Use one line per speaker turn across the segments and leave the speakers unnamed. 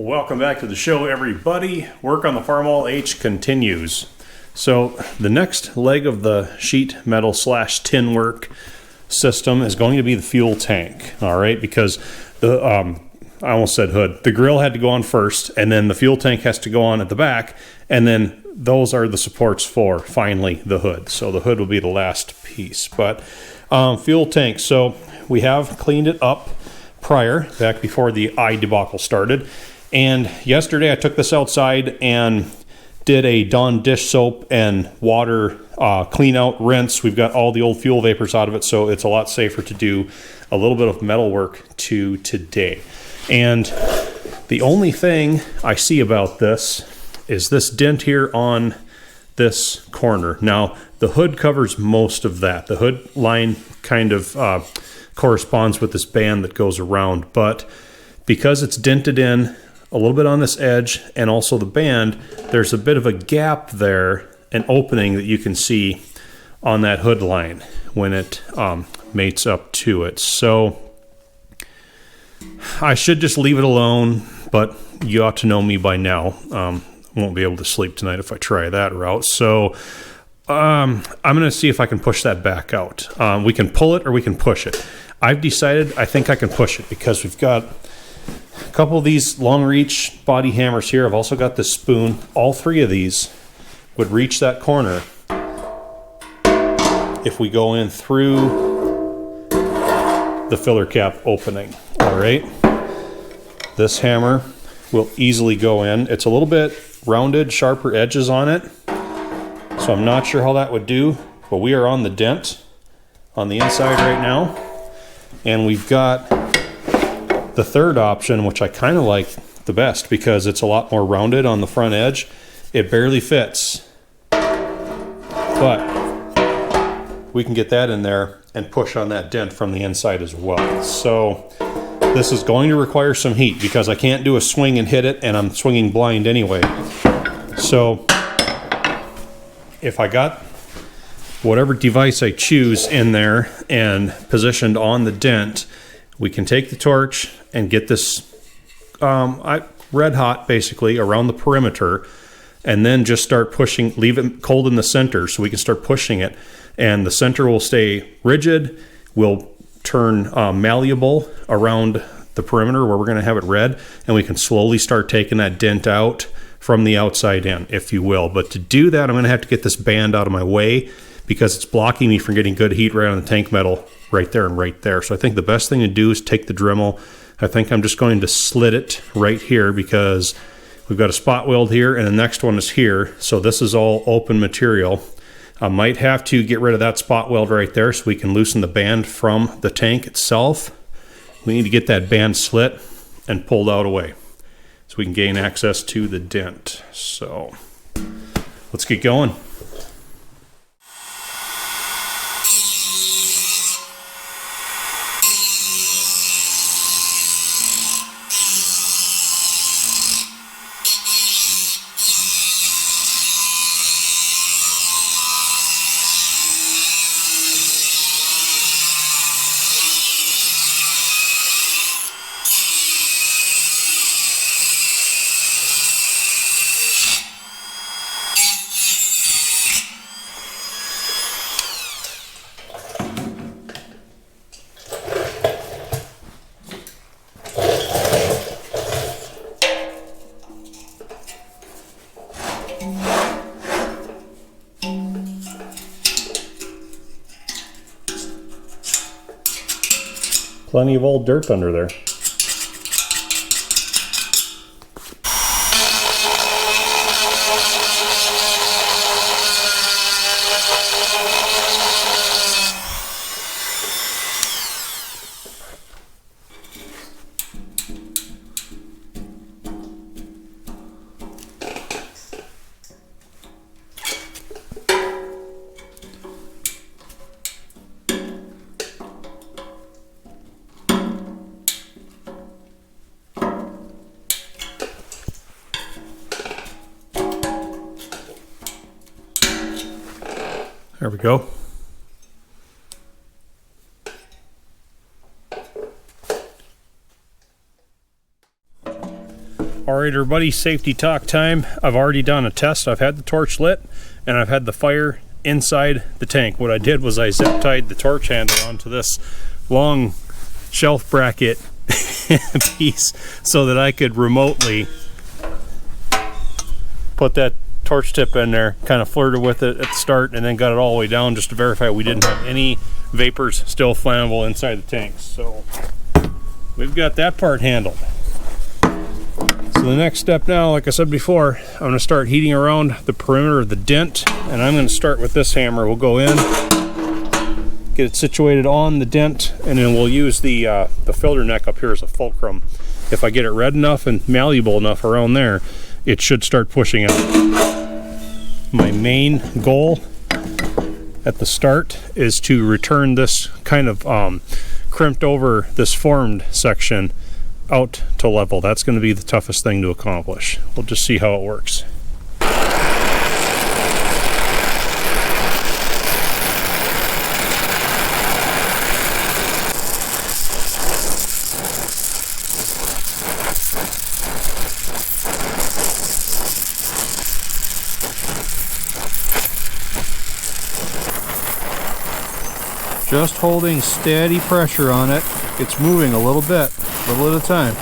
Welcome back to the show, everybody. Work on the Farmall H continues. So the next leg of the sheet metal / tin work system is going to be the fuel tank. All right, because the I almost said hood. The grill had to go on first, and then the fuel tank has to go on at the back, and then those are the supports for finally the hood. So the hood will be the last piece. But fuel tank. So we have cleaned it up prior, back before the eye debacle started. And yesterday I took this outside and did a Dawn dish soap and water clean out rinse. We've got all the old fuel vapors out of it, so it's a lot safer to do a little bit of metal work to today. And the only thing I see about this is this dent here on this corner. Now, the hood covers most of that. The hood line kind of corresponds with this band that goes around, but because it's dented in a little bit on this edge and also the band, there's a bit of a gap there, an opening that you can see on that hood line when it mates up to it. So I should just leave it alone, but you ought to know me by now. Won't be able to sleep tonight if I try that route. So I'm going to see if I can push that back out. We can pull it or we can push it. I've decided I think I can push it because we've got a couple of these long reach body hammers here. I've also got this spoon. All three of these would reach that corner if we go in through the filler cap opening. All right. This hammer will easily go in. It's a little bit rounded, sharper edges on it, so I'm not sure how that would do, but we are on the dent on the inside right now, and we've got the third option, which I kind of like the best because it's a lot more rounded on the front edge. It barely fits, but we can get that in there and push on that dent from the inside as well. So this is going to require some heat because I can't do a swing and hit it, and I'm swinging blind anyway. So if I got whatever device I choose in there and positioned on the dent, we can take the torch and get this red hot basically around the perimeter, and then just start pushing, leave it cold in the center so we can start pushing it, and the center will stay rigid. We'll turn malleable around the perimeter where we're going to have it red, and we can slowly start taking that dent out from the outside in, if you will. But to do that, I'm going to have to get this band out of my way because it's blocking me from getting good heat right on the tank metal right there and right there. So I think the best thing to do is take the Dremel. I think I'm just going to slit it right here because we've got a spot weld here and the next one is here. So this is all open material. I might have to get rid of that spot weld right there so we can loosen the band from the tank itself. We need to get that band slit and pulled out away so we can gain access to the dent. So let's get going. Plenty of old dirt under there. There we go. All right, everybody, safety talk time. I've already done a test. I've had the torch lit and I've had the fire inside the tank. What I did was I zip tied the torch handle onto this long shelf bracket piece so that I could remotely put that torch tip in there, kind of flirted with it at the start, and then got it all the way down just to verify we didn't have any vapors still flammable inside the tanks. So we've got that part handled. So the next step now, like I said before, I'm going to start heating around the perimeter of the dent, and I'm going to start with this hammer. We'll go in, get it situated on the dent, and then we'll use the filter neck up here as a fulcrum. If I get it red enough and malleable enough around there, it should start pushing out. My main goal at the start is to return this kind of crimped over, this formed section out to level. That's going to be the toughest thing to accomplish. We'll just see how it works. Just holding steady pressure on it. It's moving a little bit, a little at a time.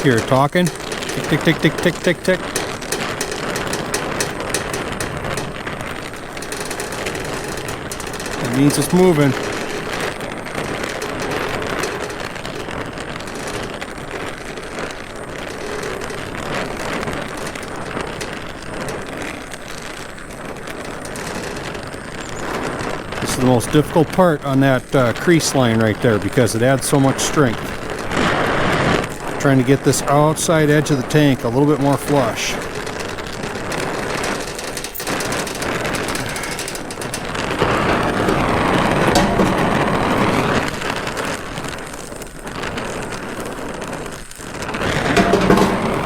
Here, talking. Tick, tick, tick, tick, tick, tick. That means it's moving. This is the most difficult part on that crease line right there because it adds so much strength. Trying to get this outside edge of the tank a little bit more flush.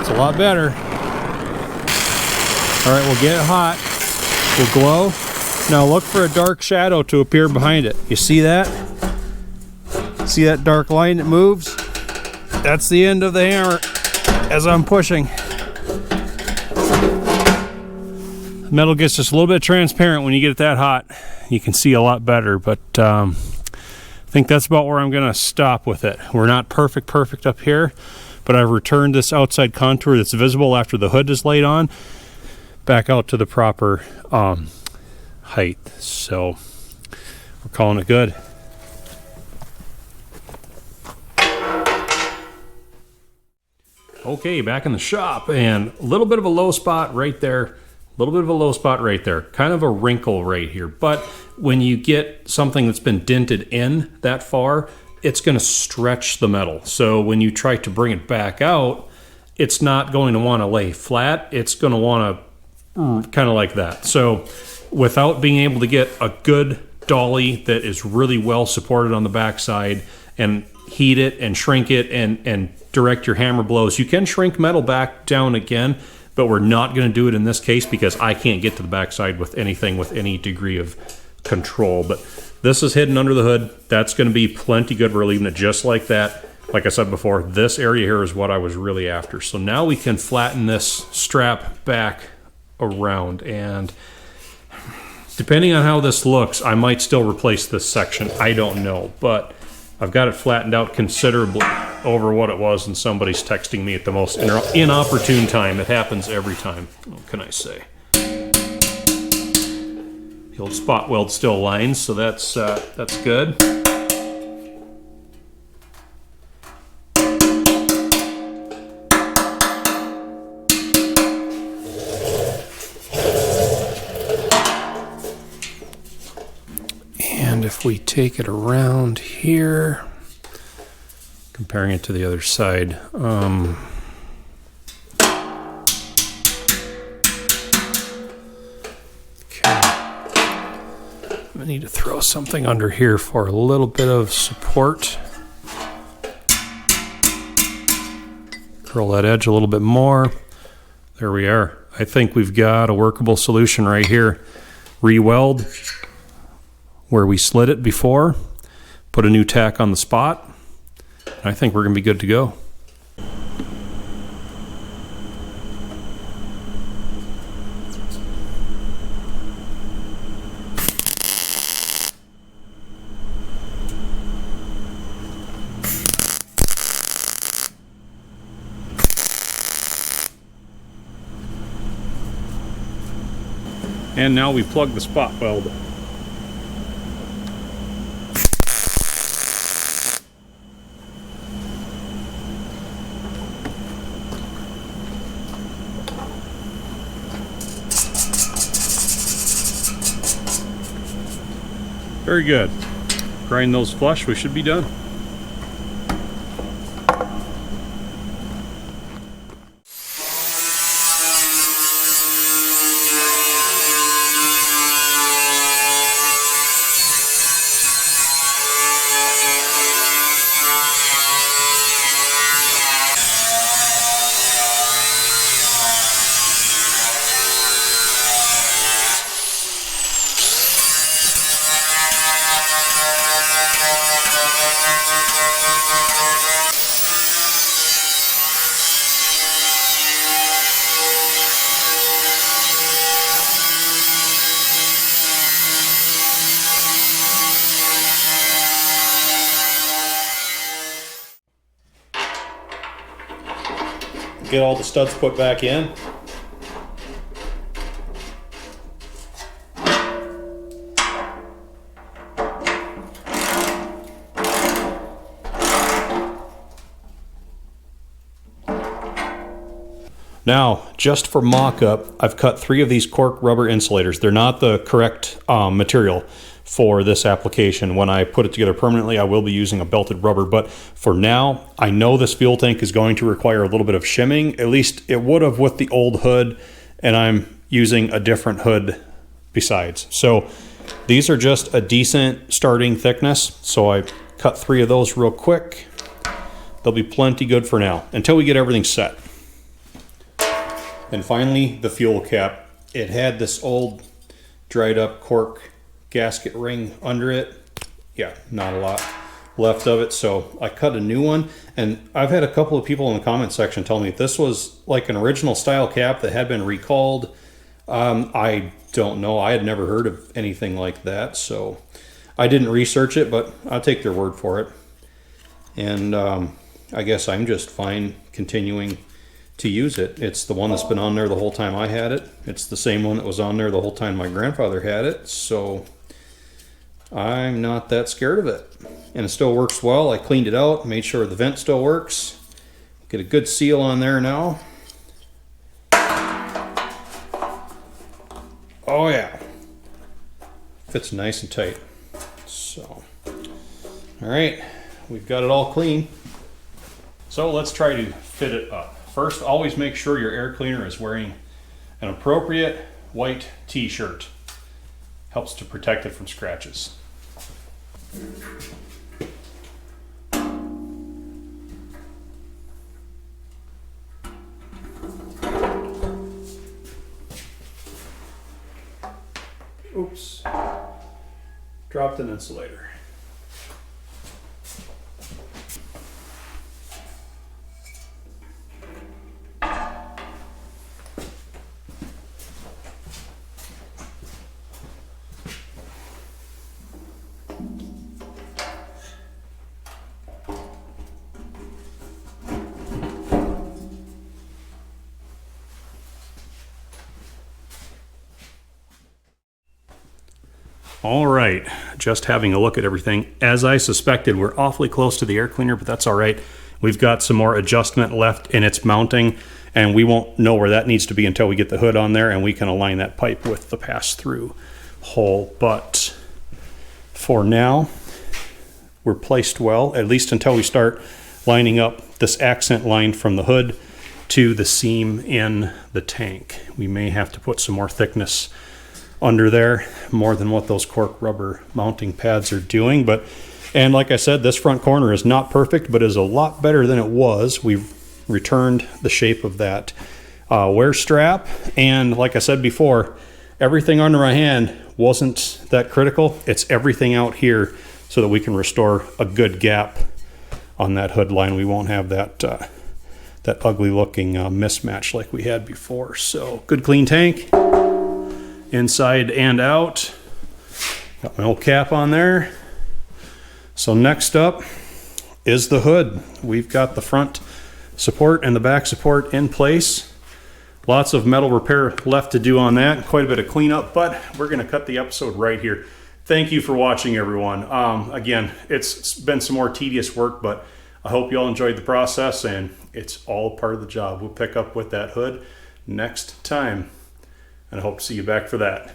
It's a lot better. All right, we'll get it hot. We'll glow. Now look for a dark shadow to appear behind it. You see that? See that dark line that moves? That's the end of the hammer as I'm pushing. The metal gets just a little bit transparent when you get it that hot. You can see a lot better, but I think that's about where I'm going to stop with it. We're not perfect up here, but I've returned this outside contour that's visible after the hood is laid on back out to the proper height. So we're calling it good. Okay, back in the shop, and a little bit of a low spot right there. A little bit of a low spot right there. Kind of a wrinkle right here. But when you get something that's been dented in that far, it's going to stretch the metal. So when you try to bring it back out, it's not going to want to lay flat. It's going to want to kind of like that. So without being able to get a good dolly that is really well supported on the backside and heat it and shrink it and direct your hammer blows. You can shrink metal back down again, but we're not going to do it in this case because I can't get to the backside with anything with any degree of control. But this is hidden under the hood. That's going to be plenty good. We're leaving it just like that. Like I said before, this area here is what I was really after. So now we can flatten this strap back around, and depending on how this looks, I might still replace this section. I don't know, but I've got it flattened out considerably over what it was, and somebody's texting me at the most inopportune time. It happens every time. What can I say? The old spot weld still lines, so that's good. if we take it around here, comparing it to the other side, I need to throw something under here for a little bit of support. Curl that edge a little bit more. There we are. I think we've got a workable solution right here. Re-weld where we slid it before, put a new tack on the spot. I think we're going to be good to go. And now we plug the spot weld. Very good. Grind those flush, we should be done. Get all the studs put back in. Now, just for mock-up, I've cut 3 of these cork rubber insulators. They're not the correct material for this application. When I put it together permanently, I will be using a belted rubber, but for now, I know this fuel tank is going to require a little bit of shimming. At least it would have with the old hood, and I'm using a different hood besides. So these are just a decent starting thickness, so I cut 3 of those real quick. They'll be plenty good for now, until we get everything set. And finally, the fuel cap. It had this old dried up cork gasket ring under it. Yeah, not a lot left of it, so I cut a new one. And I've had a couple of people in the comment section tell me this was like an original style cap that had been recalled. I don't know. I had never heard of anything like that, so I didn't research it, but I'll take their word for it. And I guess I'm just fine continuing to use it. It's the one that's been on there the whole time I had it. It's the same one that was on there the whole time my grandfather had it, so I'm not that scared of it. And it still works well. I cleaned it out, made sure the vent still works. Get a good seal on there now. Oh yeah, fits nice and tight. So, all right, we've got it all clean. So let's try to fit it up. First, always make sure your air cleaner is wearing an appropriate white t-shirt. Helps to protect it from scratches. Oops, dropped an insulator. All right, just having a look at everything. As I suspected, we're awfully close to the air cleaner, but that's all right. We've got some more adjustment left in its mounting, and we won't know where that needs to be until we get the hood on there and we can align that pipe with the pass-through hole. But for now, we're placed well, at least until we start lining up this accent line from the hood to the seam in the tank. We may have to put some more thickness under there, more than what those cork rubber mounting pads are doing. And like I said, this front corner is not perfect, but is a lot better than it was. We've returned the shape of that wear strap. And like I said before, everything under my hand wasn't that critical. It's everything out here so that we can restore a good gap on that hood line. We won't have that that ugly looking mismatch like we had before. So good clean tank, inside and out. Got my old cap on there. So next up is the hood. We've got the front support and the back support in place. Lots of metal repair left to do on that, quite a bit of cleanup, but we're gonna cut the episode right here. Thank you for watching, everyone. Again, it's been some more tedious work, but I hope you all enjoyed the process, and it's all part of the job. We'll pick up with that hood next time, and I hope to see you back for that.